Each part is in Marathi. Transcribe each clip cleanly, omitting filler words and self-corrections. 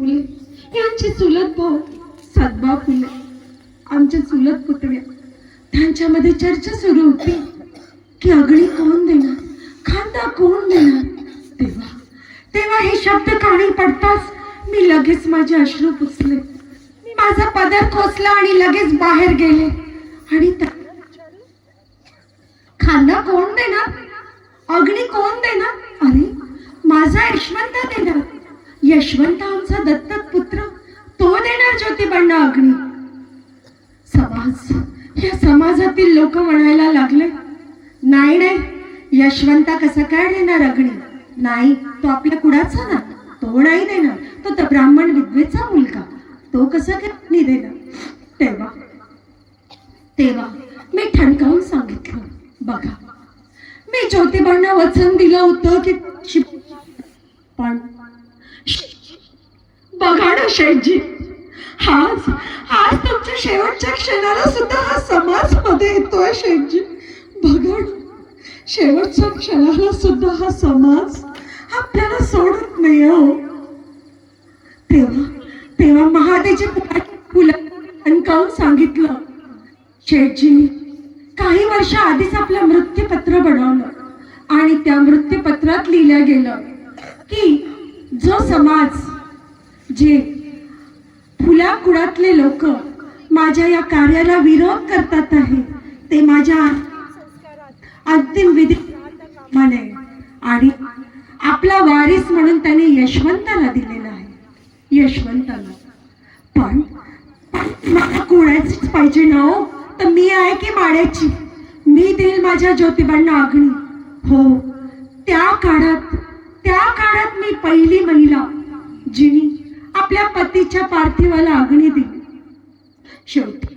फुले यांचे चुलत भाऊ सदबा फुले, आमच्या चुलत पुतण्या, त्यांच्यामध्ये चर्चा सुरू होती की अगडी कोण देणार, खांदा कोण देणार. तेव्हा तेव्हा हे शब्द कानी पडताच मी लगेच माझे अश्रू पुसले, माझा पदर खोचला आणि लगेच बाहेर गेले. आणि खांदा कोण देणार, अग्नी कोण देणार? अरे माझा यशवंत देणार. यशवंत आमचा दत्तक पुत्र, तो देणार ज्योतिबांना अग्नी. समाज, या समाजातील लोक म्हणायला लागले, नाही नाही, यशवंत कसा काय देणार अग्नी? नाही, तो आपल्या कुळाचा ना, तो नाही देणार, तो तर ब्राह्मण विधवेचा मुलगा, तो कसा काय अग्नी देणार? तेव्हा तेव्हा मी ठणकावून सांगितलं, बघा मी ज्योतिबांना वचन दिलं होतं की पण बघा ना शेठजी, आज आज तुमच्या शेवटच्या क्षणाला सुद्धा हा समाज मध्ये येतोय शेठजी. बघा ना, शेवटच्या क्षणाला सुद्धा हा समाज आपल्याला सोडत नाही हो. तेव्हा तेव्हा महादेवचे फुलं ठणकावून सांगितलं, शेठजी काही वर्ष आधीच आपलं मृत्यूपत्र बनवलं आणि त्या मृत्यूपत्रात लिहिलं गेलं की जो समाज, जे फुला कुळातले लोक माझ्या या कार्याला विरोध करतात आहे, ते माझ्या अंतिम विधी म्हणे. आणि आपला वारीस म्हणून त्याने यशवंताला दिलेला आहे, यशवंताला. पण मला कुणाचीच पाहिजे ना हो, तर मी आहे की माड्याची? मी देईल माझ्या ज्योतिबांना अग्नी. हो, त्या काळात मी पहिली महिला जिनी आपल्या पतीच्या पार्थिवाला अग्नी दिली. शेवटी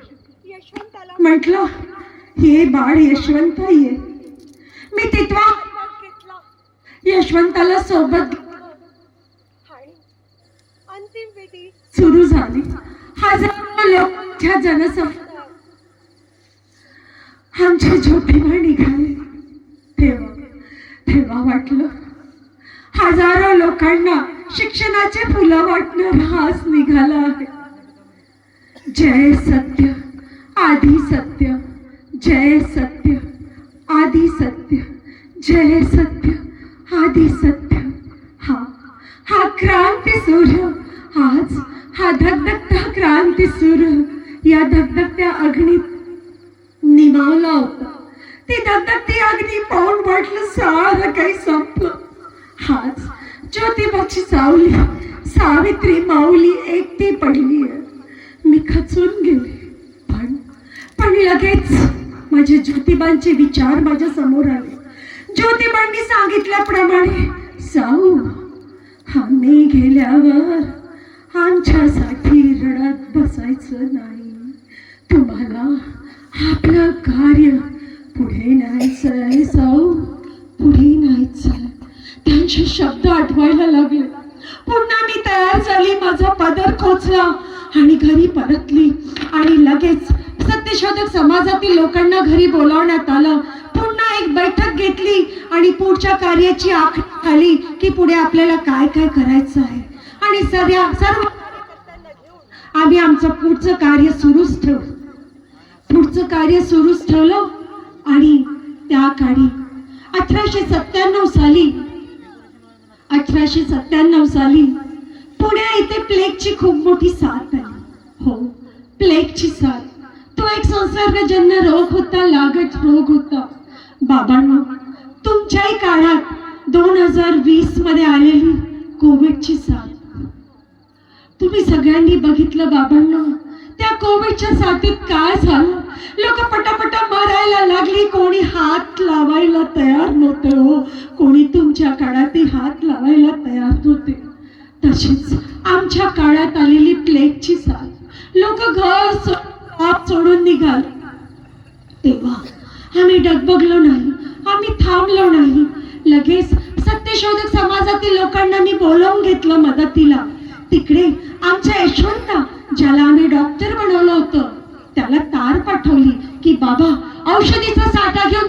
म्हटलं, हे बाळ यशवंत ये. मी तिथवा यशवंताला सोबत अंतिम विधी सुरू झाली. हजारो लोकांच्या जनसमूह आमच्या ज्योतिबा निघाले. तेव्हा वाटलं, हजारो लोकांना शिक्षणाचे फुलं वाटणार हाच निघाला आहे. जय सत्य आदि सत्य, जय सत्य आदि सत्य, जय सत्य आदि सत्य. हा क्रांती सूर्य, आज हा धगधगता क्रांती सूर्य या धगधगत्या अग्नीत निमावला होता. ती धगधगती अग्नी पाहून वाटलं सारं काही संपलं. हाच ज्योतिबाची सावली सावित्री माऊली एकटी पडली आहे. मी खचून गेले. पण लगेच माझे ज्योतिबांचे विचार माझ्या समोर आले. ज्योतिबांनी सांगितल्याप्रमाणे, साऊ, आम्ही गेल्यावर आमच्यासाठी रडत बसायचं नाही. तुम्हाला आपलं कार्य पुढे न्यायचंय साऊ, पुढे न्यायचंय. त्यांचे शब्द आठवायला लागले. पुन्हा मी तयार झाली, माझा पदर खोचला आणि घरी परतली. आणि लगेच सत्यशोधक समाजातील लोकांना घरी बोलावण्यात आलं. पुन्हा एक बैठक घेतली आणि पुढच्या कार्याची आखणी झाली की पुढे आपल्याला काय काय करायचं आहे. आणि सर्व आम्ही आमचं पुढचं कार्य सुरूच ठेवलं. आणि त्या काळी 1897 साली पुणे इथे प्लेगची खूप मोठी साथ आली. हो, प्लेगची साथ. तो एक संसर्गजन्य रोग होता, लागट रोग होता. बाबांनो, तुमच्याही काळात 2020 मध्ये आलेली कोविडची साथ तुम्ही सगळ्यांनी बघितलं. बाबांनो, त्या कोविडच्या साथीत काय झालं? लोक पटापटा मरायला लागली. कोणी हात लावायला तयार नव्हते हो. कोणी तुमच्या काळातही हात लावायला तयार नव्हते. तशीच आमच्या काळात आलेली प्लेगची साथ. लोक घर सोडून निघाले. तेव्हा आम्ही डगबगलो नाही, आम्ही थांबलो नाही. लगेच सत्यशोधक समाजातील लोकांना मी बोलावून घेतलं मदतीला. तिकडे आमच्या यशवंता, ज्याला आम्ही डॉक्टर बनवलं होतं, त्याला तार पाठवली की बाबा औषधीचा साठा घेऊन